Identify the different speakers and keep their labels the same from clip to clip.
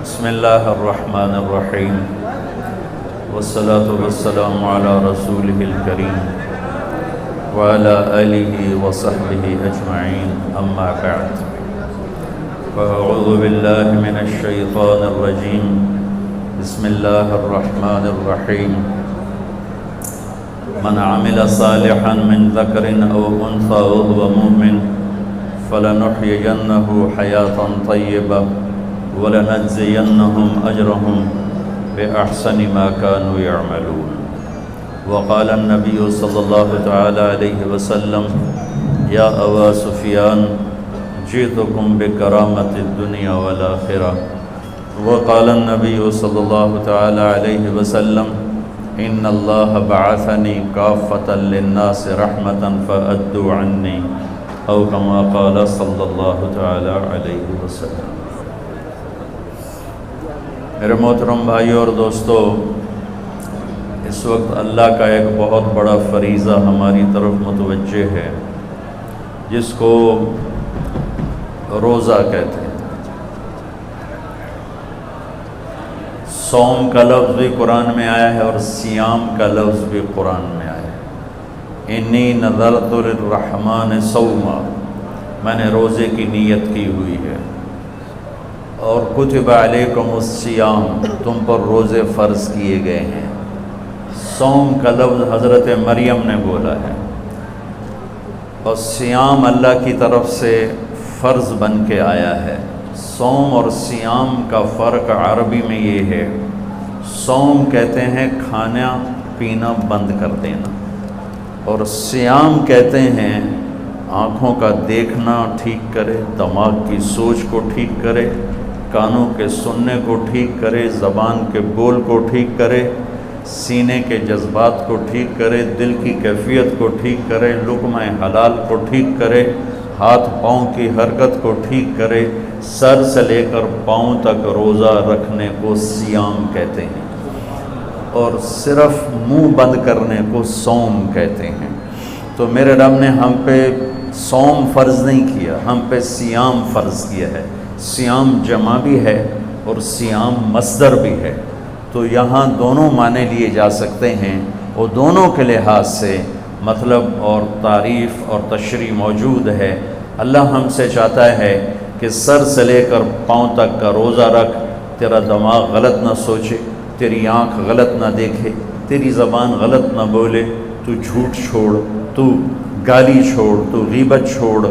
Speaker 1: بسم اللہ الرحمن الرحیم والصلاة والسلام علی رسولہ الکریم وعلی آلہ وصحبہ اجمعین اما بعد فاعوذ باللہ من الشیطان الرجیم بسم اللہ الرحمن الرحیم من عمل صالحا من ذکر او انثى وهو مؤمن فلنحيينه حياة طيبة وَلَنَجْزِيَنَّهُمْ أَجْرَهُمْ بِأَحْسَنِ مَا كَانُوا يَعْمَلُونَ وقال النبي صلى الله تعالى عليه وسلم يا أبا سفيان جئتكم بكرامة الدنيا والآخرة وقال النبي صلى الله تعالى عليه وسلم إن الله بعثني كافة للناس رحمة فأدوا عني أو كما قال صلى الله تعالى عليه وسلم۔ میرے محترم بھائیو اور دوستو، اس وقت اللہ کا ایک بہت بڑا فریضہ ہماری طرف متوجہ ہے جس کو روزہ کہتے ہیں۔ صوم کا لفظ بھی قرآن میں آیا ہے اور صیام کا لفظ بھی قرآن میں آیا ہے۔ انی نذرت للرحمن صوما، میں نے روزے کی نیت کی ہوئی ہے، اور کتب علیکم الصیام، تم پر روزے فرض کیے گئے ہیں۔ صوم کا لفظ حضرت مریم نے بولا ہے، اور صیام اللہ کی طرف سے فرض بن کے آیا ہے۔ صوم اور صیام کا فرق عربی میں یہ ہے، صوم کہتے ہیں کھانا پینا بند کر دینا، اور صیام کہتے ہیں آنکھوں کا دیکھنا ٹھیک کرے، دماغ کی سوچ کو ٹھیک کرے، کانوں کے سننے کو ٹھیک کرے، زبان کے بول کو ٹھیک کرے، سینے کے جذبات کو ٹھیک کرے، دل کی کیفیت کو ٹھیک کرے، لقمہ حلال کو ٹھیک کرے، ہاتھ پاؤں کی حرکت کو ٹھیک کرے، سر سے لے کر پاؤں تک روزہ رکھنے کو صیام کہتے ہیں، اور صرف منہ بند کرنے کو صوم کہتے ہیں۔ تو میرے رب نے ہم پہ صوم فرض نہیں کیا، ہم پہ صیام فرض کیا ہے۔ صیام جمع بھی ہے اور صیام مصدر بھی ہے، تو یہاں دونوں معنی لیے جا سکتے ہیں، وہ دونوں کے لحاظ سے مطلب اور تعریف اور تشریح موجود ہے۔ اللہ ہم سے چاہتا ہے کہ سر سے لے کر پاؤں تک کا روزہ رکھ، تیرا دماغ غلط نہ سوچے، تیری آنکھ غلط نہ دیکھے، تیری زبان غلط نہ بولے، تو جھوٹ چھوڑ، تو گالی چھوڑ، تو غیبت چھوڑ،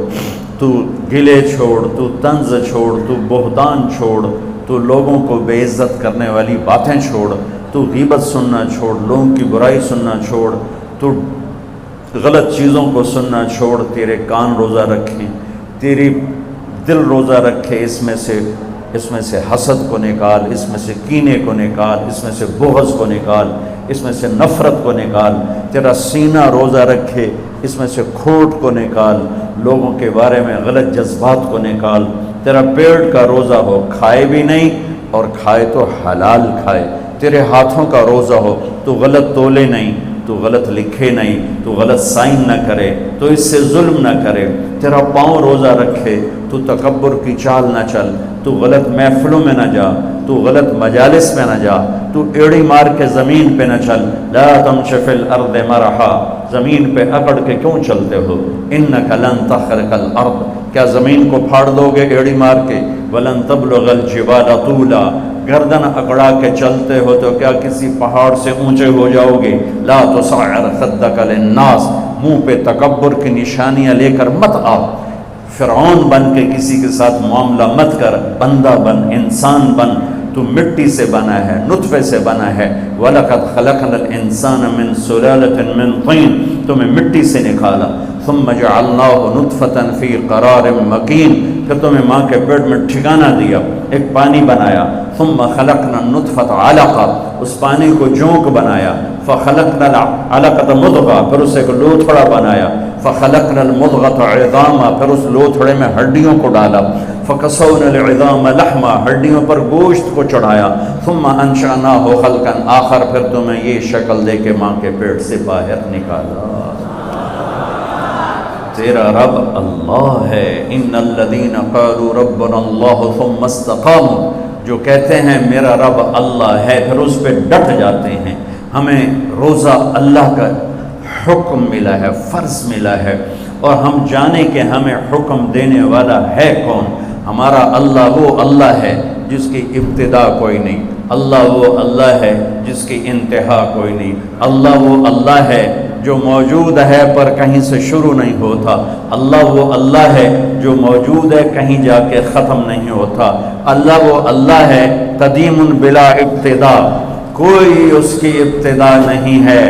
Speaker 1: تو گلے چھوڑ، تو طنز چھوڑ، تو بہتان چھوڑ، تو لوگوں کو بے عزت کرنے والی باتیں چھوڑ، تو غیبت سننا چھوڑ، لوگوں کی برائی سننا چھوڑ، تو غلط چیزوں کو سننا چھوڑ، تیرے کان روزہ رکھیں، تیری دل روزہ رکھے، اس میں سے حسد کو نکال، اس میں سے کینے کو نکال، اس میں سے بغض کو نکال، اس میں سے نفرت کو نکال، تیرا سینہ روزہ رکھے، اس میں سے کھوٹ کو نکال، لوگوں کے بارے میں غلط جذبات کو نکال، تیرا پیٹ کا روزہ ہو، کھائے بھی نہیں اور کھائے تو حلال کھائے، تیرے ہاتھوں کا روزہ ہو، تو غلط تولے نہیں، تو غلط لکھے نہیں، تو غلط سائن نہ کرے، تو اس سے ظلم نہ کرے، تیرا پاؤں روزہ رکھے، تو تکبر کی چال نہ چل، تو غلط محفلوں میں نہ جا، تو غلط مجالس میں نہ جا، تو ایڑی مار کے زمین پہ نہ چل، لا تمش فی الارض مرحا، زمین پہ اکڑ کے کیوں چلتے ہو، انک لن تخرق الارض، کیا زمین کو پھاڑ دو گے ایڑی مار کے، ولن تبلغ الجبال طولا، گردن اکڑا کے چلتے ہو تو کیا کسی پہاڑ سے اونچے ہو جاؤ گے، لا تصعر خدک للناس، منہ پہ تکبر کی نشانیاں لے کر مت آ، فرعون بن کے کسی کے ساتھ معاملہ مت کر، بندہ بن، انسان بن، تو مٹی سے بنا ہے، نطفے سے بنا ہے، وَلَقَدْ خَلَقْنَا الْإِنسَانَ مِنْ سُلَالَةٍ مِنْ طِينٍ، تمہیں مٹی سے نکالا، ثُمَّ جَعَلْنَاهُ نُطْفَةً فِي قَرَارٍ مَكِينٍ، پھر تمہیں ماں کے پیٹ میں ٹھکانہ دیا، ایک پانی بنایا، ثُمَّ خَلَقْنَا النُّطْفَةَ عَلَقَةً، اس پانی کو جونک بنایا، فَخَلَقْنَا الْعَلَقَةَ مُضْغَةً، پھر اسے ایک لوتھڑا بنایا، فَخَلَقْنَا الْمُضْغَةَ عِظَامًا، پھر اس لوتھڑے میں ہڈیوں کو ڈالا، فَكَسَوْنَا الْعِظَامَ لَحْمًا، ہڈیوں پر گوشت کو چڑھایا، ثُمَّ أَنشَأْنَاهُ خَلْقًا آخر، پھر تمہیں یہ شکل دے کے ماں کے پیٹ سے باہر نکالا۔ تیرا رب اللہ ہے، ان الذین قالوا ربنا اللہ ثم استقاموا، جو کہتے ہیں میرا رب اللہ ہے، پھر اس پہ ڈٹ جاتے ہیں. ہمیں روزہ اللہ کا حکم ملا ہے، فرض ملا ہے، اور ہم جانیں کہ ہمیں حکم دینے والا ہے کون. ہمارا اللہ وہ اللہ ہے جس کی ابتدا کوئی نہیں، اللہ وہ اللہ ہے جس کی انتہا کوئی نہیں، اللہ وہ اللہ ہے جو موجود ہے پر کہیں سے شروع نہیں ہوتا، اللہ وہ اللہ ہے جو موجود ہے کہیں جا کے ختم نہیں ہوتا، اللہ وہ اللہ ہے قدیم بلا ابتدا، کوئی اس کی ابتدا نہیں ہے،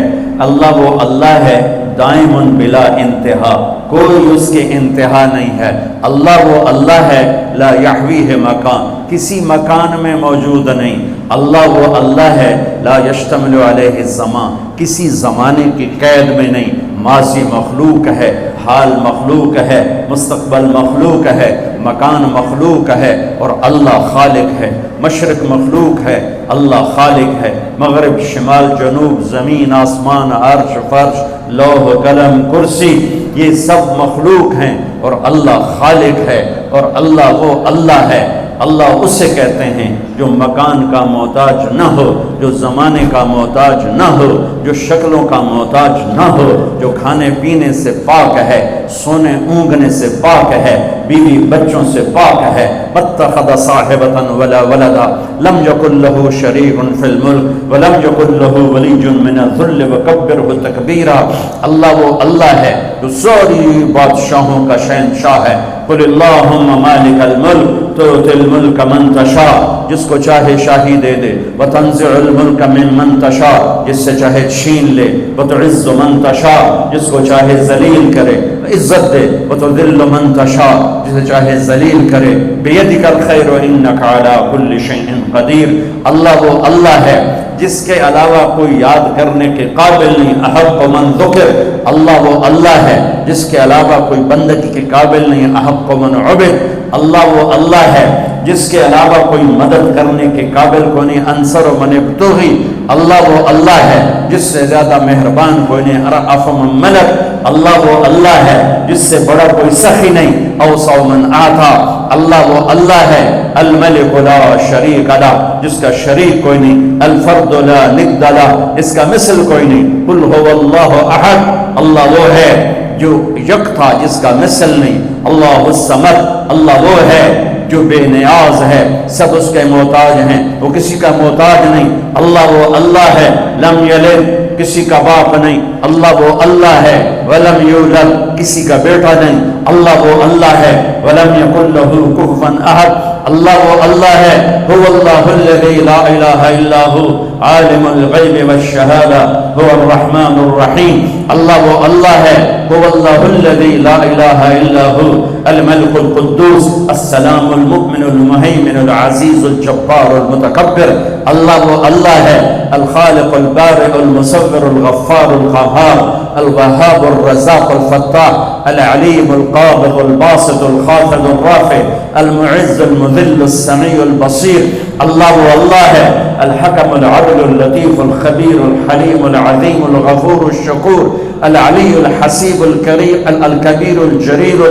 Speaker 1: اللہ وہ اللہ ہے دائم بلا انتہا، کوئی اس کے انتہا نہیں ہے، اللہ وہ اللہ ہے لا یحویہ مکان، کسی مکان میں موجود نہیں، اللہ وہ اللہ ہے لا یشتمل علیہ الزمان، کسی زمانے کی قید میں نہیں، ماضی مخلوق ہے، حال مخلوق ہے، مستقبل مخلوق ہے، مکان مخلوق ہے، اور اللہ خالق ہے، مشرق مخلوق ہے، اللہ خالق ہے، مغرب شمال جنوب زمین آسمان عرش فرش لوح قلم کرسی یہ سب مخلوق ہیں، اور اللہ خالق ہے، اور اللہ وہ اللہ ہے. اللہ اسے کہتے ہیں جو مکان کا محتاج نہ ہو، جو زمانے کا محتاج نہ ہو، جو شکلوں کا محتاج نہ ہو، جو کھانے پینے سے پاک ہے، سونے اونگنے سے پاک ہے، بیوی بچوں سے پاک ہے. متخذ صاحبۃ ولا ولدا لم یکن لہ شریک فی الملک ولم یکن لہ ولی من الذل وکبرہ تکبیرا. اللہ وہ اللہ ہے جو ساری بادشاہوں کا شہنشاہ ہے. قل اللہم مالک الملک تؤتی الملک من تشاء، جس کو چاہے شاہی دے دے، وتنزع الملک ممن تشاء، جس سے چاہے چھین لے، وتعز من تشاء، جس کو چاہے ذلیل کرے، عزت دے، وتذل من تشاء، جسے چاہے ذلیل کرے. بیدک الخیر انک علی کل شیء قدیر. اللہ وہ اللہ ہے جس کے علاوہ کوئی یاد کرنے کے قابل نہیں. احق من ذکر، اللہ وہ اللہ ہے جس کے علاوہ کوئی بندگی کے قابل نہیں. احق من عبد، اللہ وہ اللہ ہے جس کے علاوہ کوئی مدد کرنے کے قابل کو نہیں. انصر من ابتغی، اللہ وہ اللہ ہے جس سے زیادہ مہربان کوئی نہیں. ارأف من ملک، اللہ وہ اللہ ہے جس سے بڑا کوئی سخی نہیں. اوسع من آتا، اللہ وہ اللہ ہے الملک لا شریک لہ، جس کا شریک کوئی نہیں. الفرد لا ند لہ، اس کا مثل کوئی نہیں. قل هو اللہ احد، اللہ وہ ہے جو یک تھا جس کا مثل نہیں. اللہ الصمد، اللہ وہ ہے جو بے نیاز ہے، سب اس کے محتاج ہیں، وہ کسی کا محتاج نہیں. اللہ وہ اللہ ہے لم یلد، کسی کا باپ نہیں. اللہ وہ اللہ ہے ولم یولد، کسی کا بیٹا نہیں. اللہ وہ اللہ ہے ولم یکن لہ کفوا احد. اللہ وہ اللہ ہے هو اللہ الذی لا الہ الا هو عالم الغیب والشہادہ هو الرحمن الرحیم. اللہ وہ اللہ ہے هو اللہ الذی لا الہ الا هو الملک القدوس السلام المؤمن المہیمن العزیز الجبار المتکبر. اللہ وہ اللہ ہے الخالق البارئ المصور الغفار القہار الوهاب الرزاق الفتاح العلیم القابض الباسط الخافض الرافع المعز المذل السمیع البصیر. اللہ وہ اللہ ہے الحکم العدل اللطیف الخبیر الحلیم العظیم الغفور الشکور العلی الحسیب الکریم الکبیر الجلیل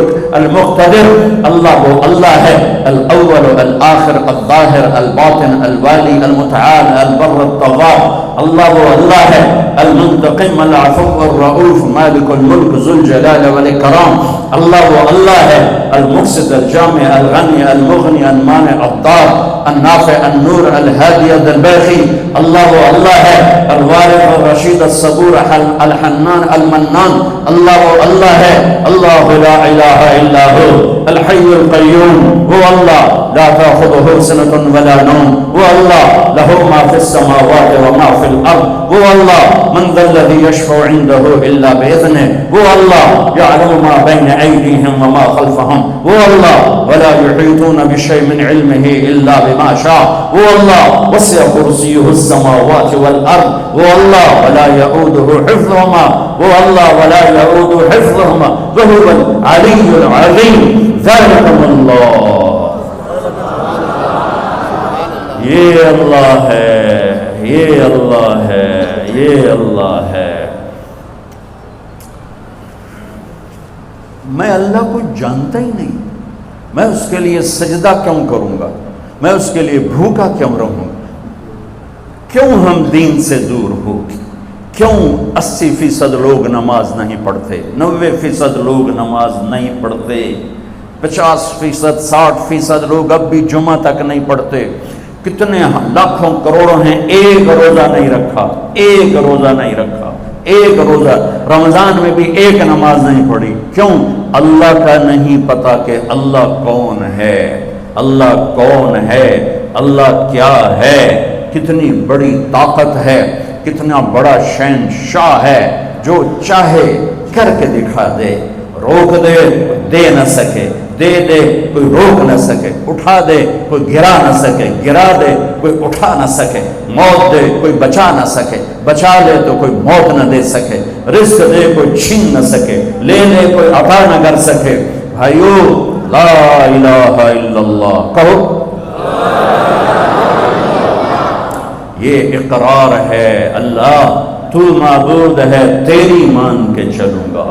Speaker 1: المقتدر. اللہ وہ اللہ ہے الاول الآخر الظاہر الباطن الوالی المتعال البر الطغاة. اللہ وہ اللہ ہے المنتقم العفو الرؤوف مالک الملک ذو الجلال والاکرام. اللہ وہ اللہ ہے المقصد الجامع الغنی المغنی المانع الضار النافع النور الهادي الباقي. اللہ وہ اللہ ہے الوارث الرشید الصبور الحنان المنان. اللہ وہ اللہ ہے اللہ لا الہ الا هو الحی القیوم. وہ اللہ لا تأخذه سنة ولا نوم. وہ اللہ له ما في السماوات وما في الارض. وہ اللہ من ذا الذي يشفع عنده الا باذنه. وہ اللہ يعلم ما بين ايديهم وما خلفهم. وہ اللہ ولا يحيطون بشيء من علمه الا بما شاء. وہ اللہ وسع کرسیہ السماوات والارض. وہ اللہ ولا يؤوده حفظهما. وہ اللہ ولا يؤوده حفظهما وهو العلی العظیم. ذلكم اللہ. یہ اللہ ہے، یہ اللہ ہے، یہ اللہ ہے. میں اللہ کو جانتا ہی نہیں، میں اس کے لیے سجدہ کیوں کروں گا؟ میں اس کے لیے بھوکا کیوں رہوں؟ کیوں ہم دین سے دور ہو؟ کیوں 80% لوگ نماز نہیں پڑھتے، 90% لوگ نماز نہیں پڑھتے، 50%، 60% لوگ اب بھی جمعہ تک نہیں پڑھتے، کتنے لاکھوں کروڑوں ہیں ایک روزہ نہیں رکھا، ایک روزہ نہیں رکھا، ایک روزہ، رمضان میں بھی ایک نماز نہیں پڑھی۔ کیوں؟ اللہ کا نہیں پتا کہ اللہ کون ہے، اللہ کون ہے، اللہ کیا ہے، کتنی بڑی طاقت ہے، کتنا بڑا شہنشاہ ہے، جو چاہے کر کے دکھا دے، روک دے دے نہ سکے، دے دے کوئی روک نہ سکے، اٹھا دے کوئی گرا نہ سکے، گرا دے کوئی اٹھا نہ سکے، موت دے کوئی بچا نہ سکے، بچا لے تو کوئی موت نہ دے سکے، رزق دے کوئی چھین نہ سکے، لے لے کوئی عطا نہ کر سکے۔ بھائیو، لا الہ الا اللہ کہو، یہ اقرار ہے، اللہ تو معبود ہے، تیری مان کے چلوں گا۔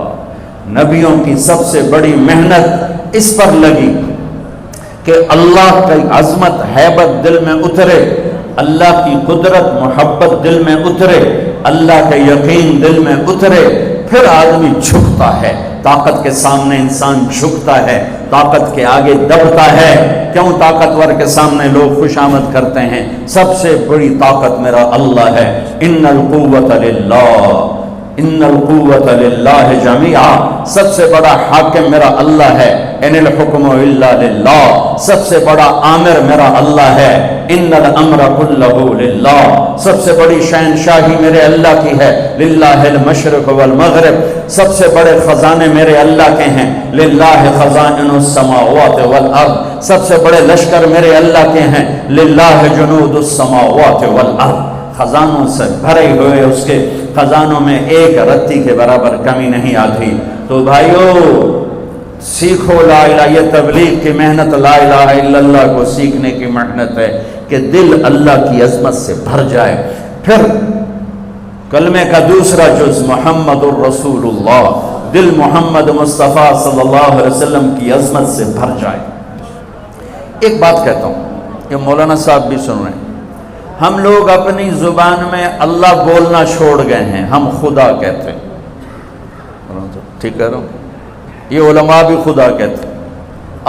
Speaker 1: نبیوں کی سب سے بڑی محنت اس پر لگی کہ اللہ کی عظمت ہیبت دل میں اترے، اللہ کی قدرت محبت دل میں اترے، اللہ کا یقین دل میں اترے، پھر آدمی جھکتا ہے، طاقت کے سامنے انسان جھکتا ہے، طاقت کے آگے دبتا ہے۔ کیوں طاقتور کے سامنے لوگ خوش آمد کرتے ہیں؟ سب سے بڑی طاقت میرا اللہ ہے، ان القوت للہ، ان القوت للہ جمیعا، سب سے بڑا حاکم میرا اللہ ہے، ان الحکم الا للہ، سب سے بڑا آمر میرا اللہ ہے، ان الامر کلہ للہ، سب سے بڑی شہنشاہی میرے اللہ کی ہے، للہ المشرق والمغرب، سب سے بڑے خزانے میرے اللہ کے ہیں، للہ خزائن السماوات والارض، سب سے بڑے لشکر میرے اللہ کے ہیں، للہ جنود السماوات والارض، خزانوں سے بھرے ہوئے اس کے خزانوں میں ایک رتی کے برابر کمی نہیں آتی۔ تو بھائیو، سیکھو لا الہ، یہ تبلیغ کی محنت لا الہ الا اللہ کو سیکھنے کی محنت ہے کہ دل اللہ کی عظمت سے بھر جائے۔ پھر کلمے کا دوسرا جز محمد الرسول اللہ، دل محمد مصطفیٰ صلی اللہ علیہ وسلم کی عظمت سے بھر جائے۔ ایک بات کہتا ہوں، یہ مولانا صاحب بھی سن رہے ہیں، ہم لوگ اپنی زبان میں اللہ بولنا چھوڑ گئے ہیں، ہم خدا کہتے ہیں، ٹھیک کہہ رہا ہوں؟ یہ علماء بھی خدا کہتے ہیں،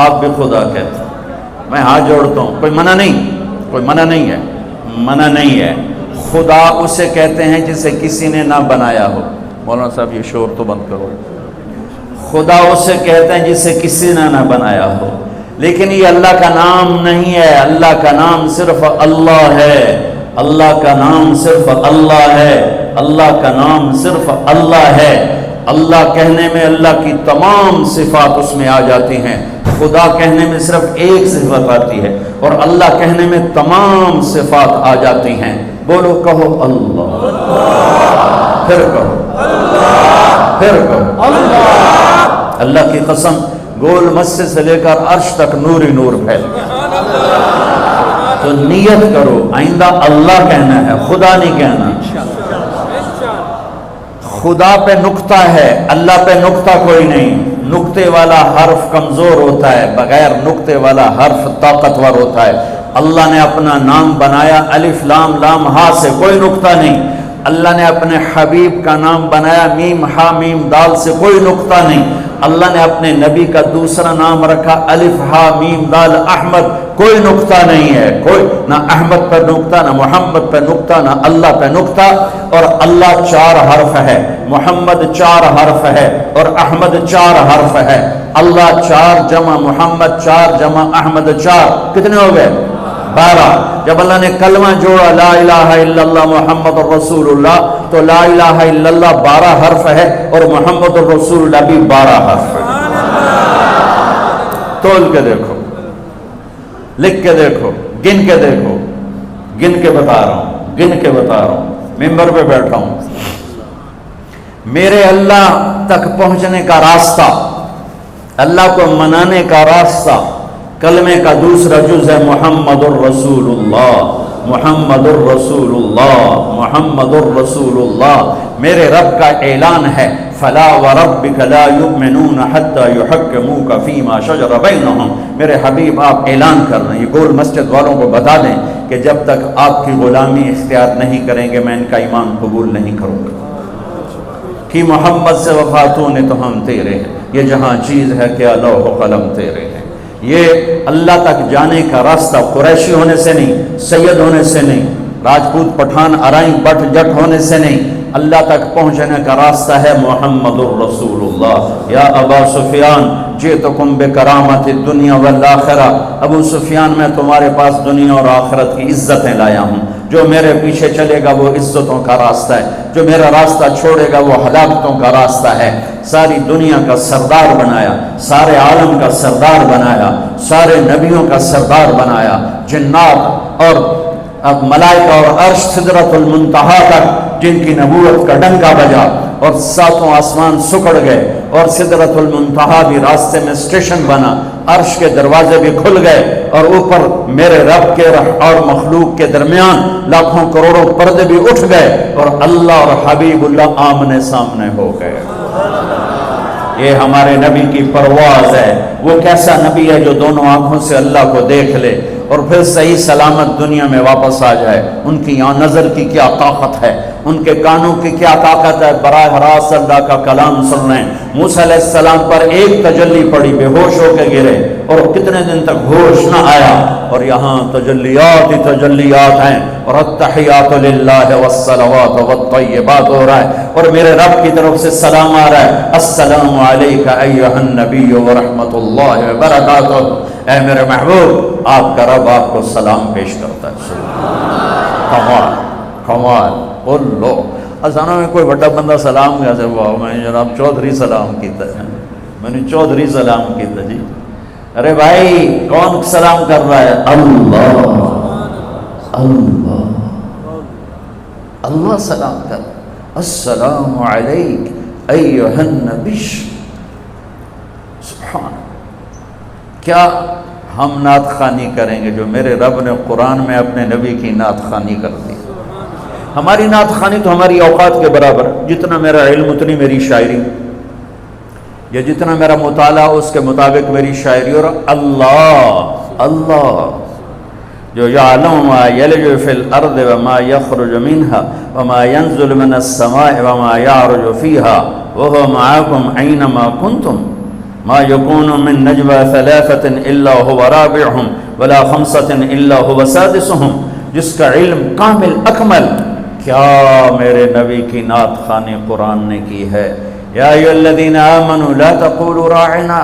Speaker 1: آپ بھی خدا کہتے ہیں، میں ہاتھ جوڑتا ہوں، کوئی منع نہیں، کوئی منع نہیں ہے، منع نہیں ہے۔ خدا اسے کہتے ہیں جسے کسی نے نہ بنایا ہو۔ مولانا صاحب یہ شور تو بند کرو۔ خدا اسے کہتے ہیں جسے کسی نے نہ بنایا ہو، لیکن یہ اللہ کا نام نہیں ہے، اللہ کا نام صرف اللہ ہے، اللہ کا نام صرف اللہ ہے، اللہ کا نام صرف اللہ ہے۔ اللہ کہنے میں اللہ کی تمام صفات اس میں آ جاتی ہیں، خدا کہنے میں صرف ایک صفت آتی ہے، اور اللہ کہنے میں تمام صفات آ جاتی ہیں۔ بولو، کہو اللہ، پھر کہو اللہ، پھر کہو اللہ۔ اللہ کی قسم، گول مسجد سے لے کر عرش تک نور ہی نور پھیل گیا۔ تو نیت کرو، آئندہ اللہ کہنا ہے، خدا نہیں کہنا۔ خدا پہ نقطہ ہے، اللہ پہ نقطہ کوئی نہیں۔ نقطے والا حرف کمزور ہوتا ہے، بغیر نقطے والا حرف طاقتور ہوتا ہے۔ اللہ نے اپنا نام بنایا الف لام لام ہا سے، کوئی نقطہ نہیں۔ اللہ نے اپنے حبیب کا نام بنایا میم ہا میم دال سے، کوئی نقطہ نہیں۔ اللہ نے اپنے نبی کا دوسرا نام رکھا الف ہا میم دال احمد، کوئی نقطہ نہیں ہے، کوئی نہ احمد پر نقطہ، نہ محمد پہ نقطہ، نہ اللہ پہ نقطہ۔ اور اللہ 4 حرف ہے، محمد 4 حرف ہے، اور احمد 4 حرف ہے۔ اللہ 4 جمع محمد 4 جمع احمد 4، کتنے ہو گئے؟ 12۔ جب اللہ نے کلمہ جوڑا لا الہ الا اللہ محمد الرسول اللہ، تو لا الہ الا اللہ 12 حرف ہے، اور محمد الرسول اللہ بھی 12 حرف ہے۔ تول کے دیکھو، لکھ کے دیکھو، گن کے دیکھو، گن کے بتا رہا ہوں، گن کے بتا رہا ہوں، ممبر پہ بیٹھا ہوں۔ میرے اللہ تک پہنچنے کا راستہ، اللہ کو منانے کا راستہ، کلمے کا دوسرا جز ہے محمد الرسول اللہ۔ محمد الرسول اللہ، محمد الرسول اللہ۔ میرے رب کا اعلان ہے فلا وربک لا یؤمنون حتی یحکموک فیما شجر بینہم۔ میرے حبیب آپ اعلان کر رہے ہیں، یہ گول مسجد والوں کو بتا دیں کہ جب تک آپ کی غلامی اختیار نہیں کریں گے میں ان کا ایمان قبول نہیں کروں گا۔ کہ محمد سے وفاتوں نے تو ہم تیرے ہیں، یہ جہاں چیز ہے کیا لوح و قلم تیرے ہیں۔ یہ اللہ تک جانے کا راستہ قریشی ہونے سے نہیں، سید ہونے سے نہیں، راجپوت پٹھان ارائیں بٹ جٹ ہونے سے نہیں، اللہ تک پہنچنے کا راستہ ہے محمد الرسول اللہ۔ یا ابا سفیان جئتکم بکرامت الدنیا والآخرہ، ابو سفیان میں تمہارے پاس دنیا اور آخرت کی عزتیں لایا ہوں، جو میرے پیچھے چلے گا وہ عزتوں کا راستہ ہے، جو میرا راستہ چھوڑے گا وہ ہلاکتوں کا راستہ ہے۔ ساری دنیا کا سردار بنایا، سارے عالم کا سردار بنایا، سارے نبیوں کا سردار بنایا، جنات اور ملائکہ اور عرش سدرۃ المنتہا تک جن کی نبوت کا ڈنکا بجا اور ساتوں آسمان سکڑ گئے اور سدرۃ المنتہا بھی راستے میں اسٹیشن بنا، عرش کے دروازے بھی کھل گئے اور اوپر میرے رب کے اور مخلوق کے درمیان لاکھوں کروڑوں پردے بھی اٹھ گئے اور اللہ اور حبیب اللہ آمنے سامنے ہو گئے۔ یہ ہمارے نبی کی پرواز ہے۔ وہ کیسا نبی ہے جو دونوں آنکھوں سے اللہ کو دیکھ لے اور پھر صحیح سلامت دنیا میں واپس آ جائے۔ ان کی یہاں نظر کی کیا طاقت ہے، ان کے کانوں کی کیا طاقت ہے، براہ راست اللہ کا کلام سن رہے ہیں۔ موسیٰ علیہ السلام پر ایک تجلی پڑی، بے ہوش ہو کے گرے اور کتنے دن تک ہوش نہ آیا، اور یہاں تجلیات ہی تجلیات ہیں اور التحیات للہ والصلوات والطیبات ہو رہا ہے، اور میرے رب کی طرف سے سلام آ رہا ہے، السلام علیک ایھا النبی ورحمۃ اللہ وبرکاتہ۔ اے میرے محبوب، آپ کا رب آپ کو سلام پیش کرتا ہے۔ کمال کمال بولو اسانوں میں کوئی بڑا بندہ سلام کیا سے واہ میں جناب چودھری سلام کیتا ہے، میں نے چودھری سلام کیتا جی۔ ارے بھائی کون سلام کر رہا ہے؟ اللہ اللہ اللہ سلام کر، السلام علیک ایھا النبی۔ سبحان، کیا ہم نعت خوانی کریں گے جو میرے رب نے قرآن میں اپنے نبی کی نعت خوانی کر دی۔ ہماری نعت خوانی تو ہماری اوقات کے برابر، جتنا میرا علم اتنی میری شاعری، یا جتنا میرا مطالعہ اس کے مطابق میری شاعری۔ اور اللہ اللہ جو یعلم ما یلج فی الارض وما یخرج منها وما ینزل من السماء وما یعرج فیها وهو معکم اینما کنتم ما یکون من نجوى ثلاثة الا هو رابعهم ولا خمسة الا هو سادسهم، جس کا علم کامل اکمل، کیا میرے نبی کی نعت خوانی قرآن نے کی ہے۔ یا ایھا الذین آمنوا لا تقولوا راعنا،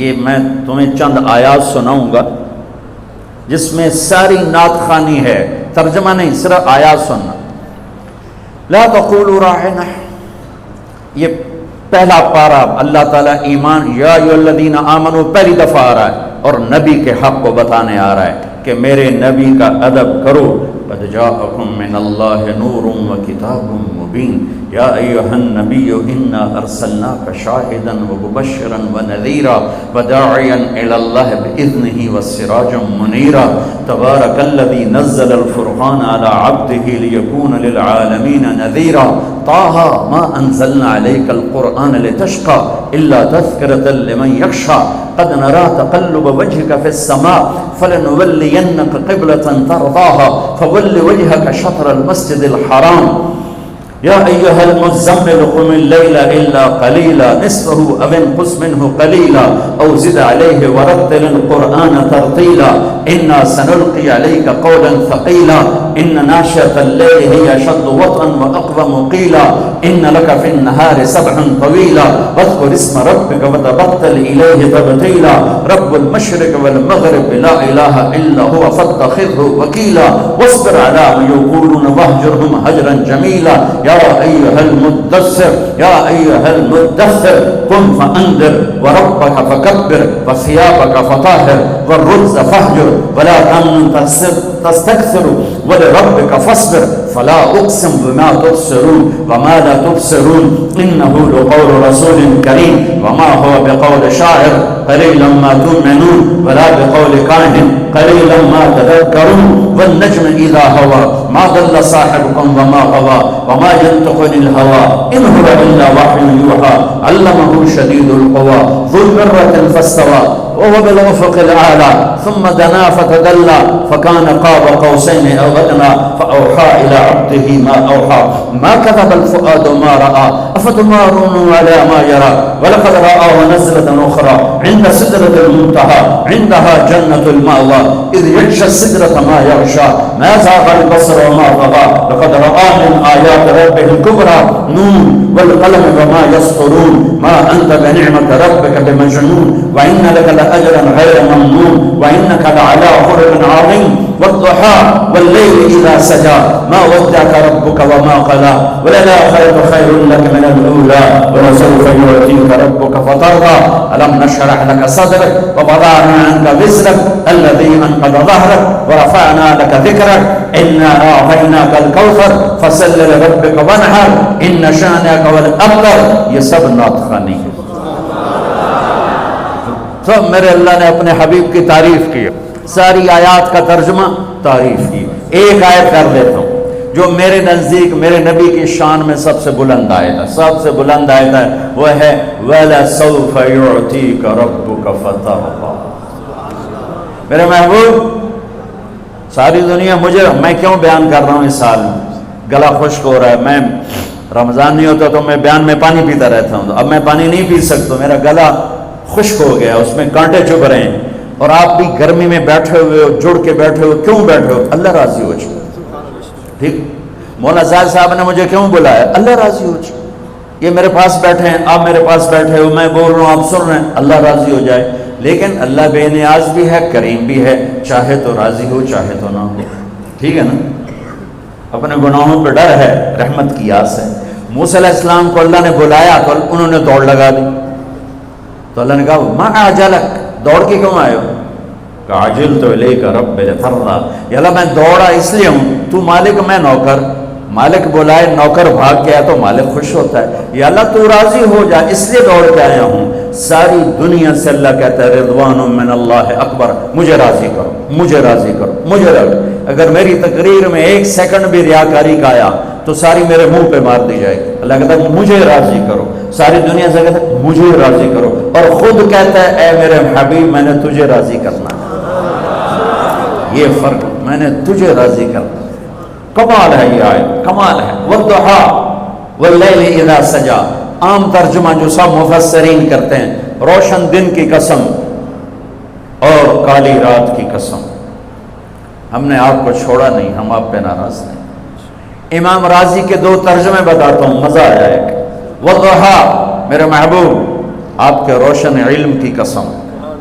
Speaker 1: یہ میں تمہیں چند آیات سناؤں گا جس میں ساری نعت خوانی ہے، ترجمہ نہیں، صرف آیات سننا۔ لا تقولوا راعنا، یہ پہلا پارہ اللہ تعالیٰ ایمان، یا ایھا الذین آمنوا پہلی دفعہ آ رہا ہے اور نبی کے حق کو بتانے آ رہا ہے کہ میرے نبی کا ادب کرو۔ قد جاءکم من اللہ نور وکتاب مبین یا ایھا النبی انا ارسلناک شاہدا ومبشرا ونذیرا وداعیا الی اللہ باذنہ وسراجا منیرا تبارک الذی نزل الفرقان علی عبدہ لیکون للعالمین نذیرا طٰہٰ ما انزلنا علیک القرآن لتشقى الا تذکرۃ لمن یخشى قد نرى تقلب وجهك في السماء فلنولينك قبلة ترضاها فول وجهك شطر المسجد الحرام یا ایھا المزمل قم اللیل الا قلیلا نصفه او انقص منه قلیلا او زد علیہ ورتل القرآن ترتیلا انا سنلقی علیک قولا ثقیلا ان ناشئة اللیل هی اشد وطئا واقوم قیلا ان لک فی النهار سبحا طویلا واذکر اسم ربک وتبتل الیہ تبتیلا رب المشرق والمغرب لا الہ الا هو فاتخذه وکیلا واصبر علی ما یقولون واہجرهم ہجرا جمیلا یا ایھا المدثر یا ایھا المدثر قم فانذر وربک فکبر وثیابک فطہر والرجز فاہجر ولا تمنن تستکثر ولربک فاصبر فلا اقسم بما تبصرون وما لا تبصرون انه لقول رسول کریم وما هو بقول شاعر قلیلا ما تؤمنون ولا بقول کاہن قلیلا ما تذکرون والنجم اذا هوى ما ضل صاحبكم وما غوى وما ينطق عن الهوى ان هو الا وحي يوحى علمه شديد القوى ذو مرة فاستوى وهو بالافق الاعلى ثم دنا فتدلى فكان قاب قوسين او ادنى فاوحى الى عبده ما اوحى ما كذب الفؤاد ما راى افتمارون على ما يرى ولقد رآه نزلة اخرى عند سدرة المنتهى عندها جنة المأوى اذ يغشى السدرة ما يغشى ما زاغ البصر وما طغى لقد رأى من آيات ربه الكبرى نون والقلم وما يسطرون ما أنت بنعمة ربك بمجنون وإن لك لأجرا غير ممنون وإنك لعلى خلق عظيم والضحى والليل إذا سجى ما ودعك ربك وما قلى وللآخرة خير لك من الأولى ولسوف يعطيك ربك فترضى ألم نشرح لك صدرك ووضعنا عنك وزرك الذي أنقض ظهرك ورفعنا لك ذكرك إنا أعطيناك الكوثر فصل لربك وانحر إن شانئك هو الأبتر. یہ سب نعت خوانی ہے. تو میرے اللہ نے اپنے حبیب کی تعریف کی, ساری آیات کا ترجمہ تعریف کی. ایک آیت کر دیتا ہوں جو میرے نزدیک میرے نبی کی شان میں سب سے بلند آیت ہے, سب سے بلند آیت ہے, وہ ہے وَلَسَوْفَ يُعْتِيكَ رَبُّكَ فَتَرْضَىٰ. میرے محبوب, ساری دنیا مجھے, میں کیوں بیان کر رہا ہوں اس سال میں, گلا خشک ہو رہا ہے. میں رمضان نہیں ہوتا تو میں بیان میں پانی پیتا رہتا ہوں, اب میں پانی نہیں پی سکتا, میرا گلا خشک ہو گیا, اس میں کانٹے چبھ رہے ہیں. اور آپ بھی گرمی میں بیٹھے ہوئے ہو, جڑ کے بیٹھے ہو, کیوں بیٹھے ہو؟ اللہ راضی ہو جائے. ٹھیک, مولانا زاہد صاحب نے مجھے کیوں بلایا؟ اللہ راضی ہو جائے. یہ میرے پاس بیٹھے ہیں, آپ میرے پاس بیٹھے ہو, میں بول رہا ہوں, آپ سن رہے ہیں, اللہ راضی ہو جائے. لیکن اللہ بے نیاز بھی ہے, کریم بھی ہے, چاہے تو راضی ہو چاہے تو نہ ہو. ٹھیک ہے نا. اپنے گناہوں پہ ڈر ہے, رحمت کی آس ہے. موسیٰ علیہ السلام کو اللہ نے بلایا تو انہوں نے دوڑ لگا دی, تو اللہ نے کہا ما اعجلک, دوڑ کے کیوں آئے ہو؟ عجلت الیک رب لترضیٰ, یا اللہ میں دوڑا اس لیے ہوں, تو مالک میں نوکر, مالک بلائے نوکر بھاگ گیا تو مالک خوش ہوتا ہے. یا اللہ تو راضی ہو جا, اس لیے دوڑ کے آیا ہوں. ساری دنیا سے اللہ کہتا ہے رضوان من اللہ اکبر, مجھے راضی کرو, مجھے راضی کرو, مجھے راضی. اگر میری تقریر میں ایک سیکنڈ بھی ریاکاری کا آیا تو ساری میرے منہ پہ مار دی جائے گی. اللہ کہتا ہے مجھے راضی کرو. ساری دنیا سے کہتا ہے مجھے راضی کرو, اور خود کہتا ہے اے میرے حبیب میں نے تجھے راضی کرنا ہے. یہ فرق, میں نے تجھے راضی کرنا. کمال ہے یہ آیت, کمال ہے. والضحیٰ واللیل اذا سجا, عام ترجمہ جو سب مفسرین کرتے ہیں, روشن دن کی قسم اور کالی رات کی قسم. ہم نے آپ کو چھوڑا نہیں, ہم آپ پہ ناراض نہیں. امام راضی کے دو ترجمے بتاتا ہوں, مزہ آ جائے گا. والضحیٰ, میرے محبوب آپ کے روشن علم کی قسم.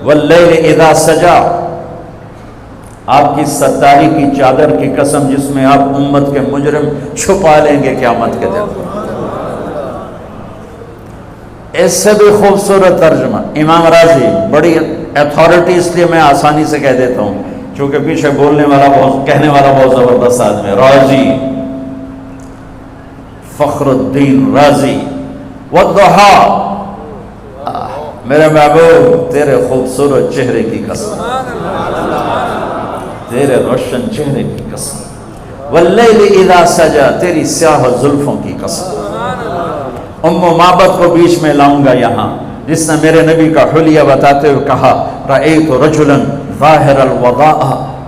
Speaker 1: واللیل اذا سجا, آپ کی ستاری کی چادر کی قسم جس میں آپ امت کے مجرم چھپا لیں گے قیامت کے دن. اس سے بھی خوبصورت ترجمہ امام راضی, بڑی اتھارٹی اس لیے میں آسانی سے کہہ دیتا ہوں چونکہ پیچھے بولنے والا بہت, کہنے والا بہت زبردست آدمی ہے, راضی فخر الدین رازی. والضحیٰ, میرے محبوب تیرے خوبصورت چہرے کی قسم, تیرے روشن چہرے کی قسم. واللیل اذا سجا, تیری سیاہ زلفوں کی قسم. ام معبد کو بیچ میں لاؤں گا یہاں, جس نے میرے نبی کا حلیہ بتاتے ہوئے کہا رأیت رجلا ظاہر الوضاء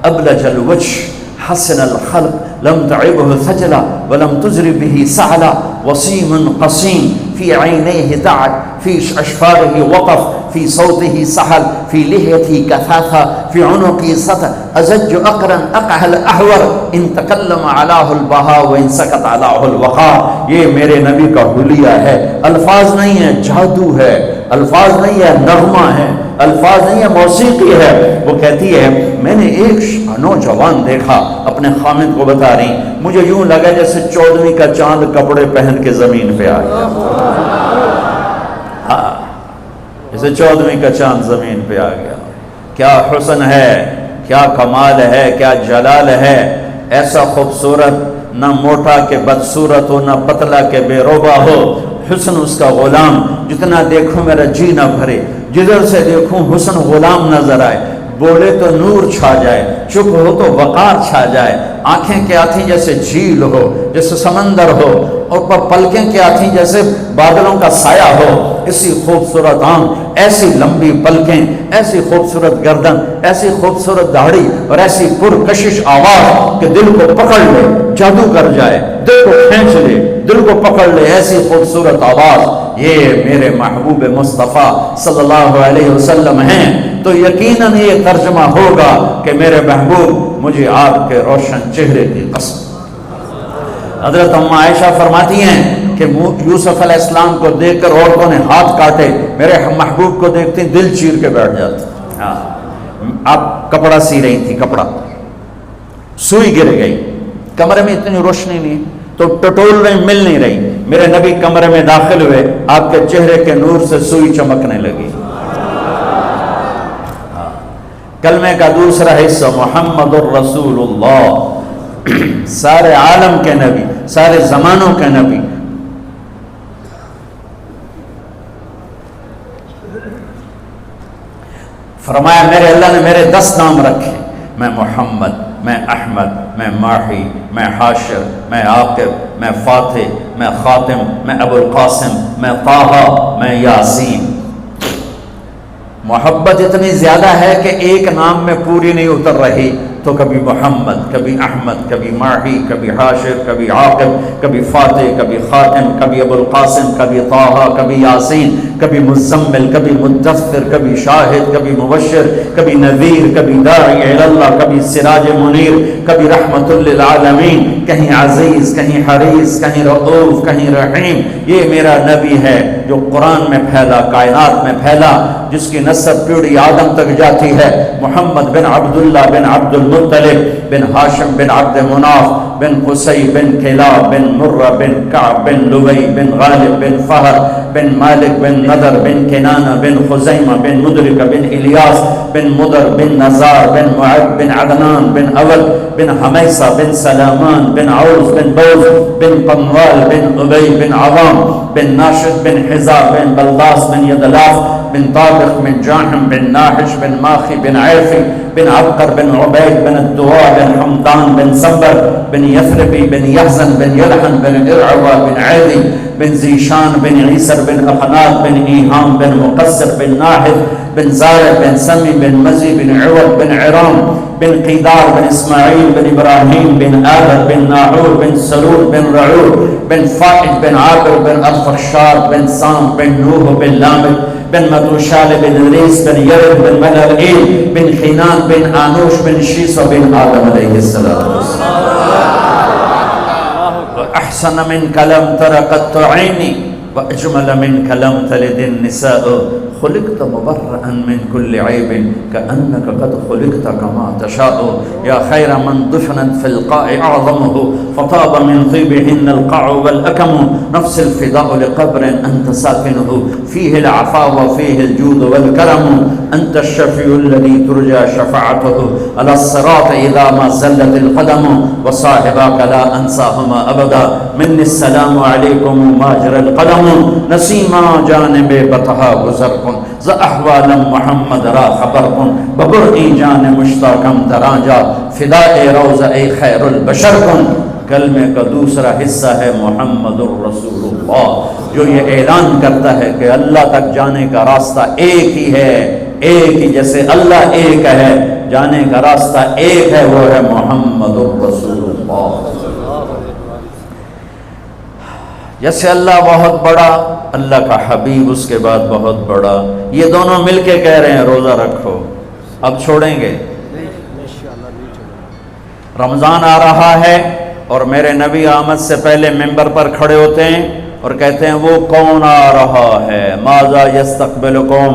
Speaker 1: ابلج الوجه حسن الخلق لم تعبه ثجلا ولم تزر به سعلا وسيم قصيم في عينيه دعك في أشفاره وقف في صوته سحل في لحيته كثاثة في عنقه سطر أزج أقرا أقح الأحور إن تكلم علاه البهاء وإن سكت علاه الوقار. یہ میرے نبی کا حلیہ ہے, الفاظ نہیں ہے, جادو ہے, الفاظ نہیں ہے, نغمہ ہے. الفاظ نہیں ہے، موسیقی ہے۔ وہ کہتی ہے میں نے ایک نوجوان دیکھا، اپنے خامد کو بتا رہی، مجھے یوں لگا جیسے 14ویں کا چاند کپڑے پہن کے زمین پہ آ گیا، ہاں جیسے 14ویں کا چاند زمین پہ آ گیا۔ کیا حسن ہے، کیا کمال ہے، کیا جلال ہے، ایسا خوبصورت، نہ موٹا کہ بدصورت ہو، نہ پتلا کہ بے روبا ہو، حسن اس کا غلام، جتنا دیکھوں میرا جی نہ بھرے، جدھر سے دیکھوں حسن غلام نظر آئے، بولے تو نور چھا جائے، چپ ہو تو وقار چھا جائے، آنکھیں کیا تھیں جیسے جھیل ہو، جیسے سمندر ہو، اور پر پلکیں کیا تھیں جیسے بادلوں کا سایہ ہو، ایسی خوبصورت آنکھ، ایسی لمبی پلکیں، ایسی خوبصورت گردن، ایسی خوبصورت داڑھی، اور ایسی پرکشش آواز کہ دل کو پکڑ لے، جادو کر جائے، دل کو کھینچ لے، دل کو پکڑ لے، ایسی خوبصورت آواز۔ یہ میرے محبوب مصطفیٰ صلی اللہ علیہ وسلم ہیں، تو یقیناً یہ ترجمہ ہوگا کہ میرے محبوب مجھے آپ کے روشن چہرے کی قسم۔ حضرت ام عائشہ فرماتی ہیں کہ یوسف علیہ السلام کو دیکھ کر عورتوں نے ہاتھ کاٹے، میرے محبوب کو دیکھتی دل چیر کے بیٹھ جاتے۔ آپ کپڑا سی رہی تھی، کپڑا سوئی گر گئی، کمرے میں اتنی روشنی نہیں تو ٹٹول رہی، مل نہیں رہی، میرے نبی کمرے میں داخل ہوئے، آپ کے چہرے کے نور سے سوئی چمکنے لگی۔ کلمے کا دوسرا حصہ محمد الرسول اللہ، سارے عالم کے نبی، سارے زمانوں کے نبی۔ فرمایا میرے اللہ نے میرے 10 نام رکھے، میں محمد، میں احمد، میں ماہی، میں حاشر، میں عاقب، میں فاتح، میں خاتم، میں ابو القاسم، میں طٰہٰ، میں یاسین۔ محبت اتنی زیادہ ہے کہ ایک نام میں پوری نہیں اتر رہی، تو کبھی محمد، کبھی احمد، کبھی ماہی، کبھی حاشر، کبھی عاقب، کبھی فاتح، کبھی خاتم، کبھی ابو القاسم، کبھی طٰہٰ، کبھی یاسین، کبھی مزمل، کبھی مدثر، کبھی شاہد، کبھی مبشر، کبھی نذیر، کبھی داعی الی اللہ، کبھی سراج منیر، کبھی رحمت للعالمین، کہیں عزیز، کہیں حریص، کہیں رؤوف، کہیں رحیم۔ یہ میرا نبی ہے جو قرآن میں پھیلا، کائنات میں پھیلا، جس کی نسب پیڑھی آدم تک جاتی ہے۔ محمد بن عبداللہ بن عبد المطلب بن ہاشم بن عبد مناف بن قصی بن کلاب بن مرہ بن کعب بن لوی بن غالب بن فہر بن مالک بن نضر بن کنانہ بن خزیمہ بن مدرکہ بن الیاس بن مدر بن نزار بن معد بن عدنان بن اول بن حمیسہ بن سلامان بن عوز بن بوز بن قنوال بن ابی بن عوام بن ناشد بن حزار بن بلداس بن یدلاف بن طابق بن جاحم بن ناحش بن ماخی بن عیفی بن عبقر بن عبید بن الدواء بن حمدان بن سنبر بن یثربی بن یحزن بن یلحن بن ارعوى بن عیدی بن زیشان بن عیسر بن اخنات بن ایہام بن مقصر بن ناحد بن زارب بن سمی بن مزی بن عوض بن عرام بن قیدار بن اسماعیل بن ابراہیم بن آدر بن ناحور بن سلول بن رعور بن فائد بن عابر بن ارفرشاد بن سام بن نوح بن لامد بن مدوشال بن ریس بن یرد بن ملعیل بن خینان بن آنوش بن شیس بن آدم علیہ السلام۔ احسن من کلم ترقت عینی واجمل من کلم تلد النساء خلقت مبرئا من كل عيب كأنك قد خلقت كما تشاء يا خير من دفنت في القاع أعظمه فطاب من طيبهن القاع والأكم نفس الفداء لقبر أنت ساكنه فيه العفاء وفيه الجود والكرم أنت الشفيع الذي ترجى شفاعته على الصراط إذا ما زلت القدم وصاحبك لا أنساهما أبدا مني السلام عليكم ماجر القدم نسيما جانب بطها گزر کن ز احوال محمد را خبر کن ببرئی جان مشتاقم درانجا فداء روضہ اے خیر البشر کن۔ کلمے کا دوسرا حصہ ہے محمد الرسول اللہ، جو یہ اعلان کرتا ہے کہ اللہ تک جانے کا راستہ ایک ہی ہے، ایک ہی، جیسے اللہ ایک ہے جانے کا راستہ ایک ہے، وہ ہے محمد الرسول اللہ۔ جیسے اللہ بہت بڑا، اللہ کا حبیب اس کے بعد بہت بڑا، یہ دونوں مل کے کہہ رہے ہیں روزہ رکھو۔ اب چھوڑیں گے؟ رمضان آ رہا ہے اور میرے نبی آمد سے پہلے ممبر پر کھڑے ہوتے ہیں اور کہتے ہیں وہ کون آ رہا ہے، ماذا یستقبلکم،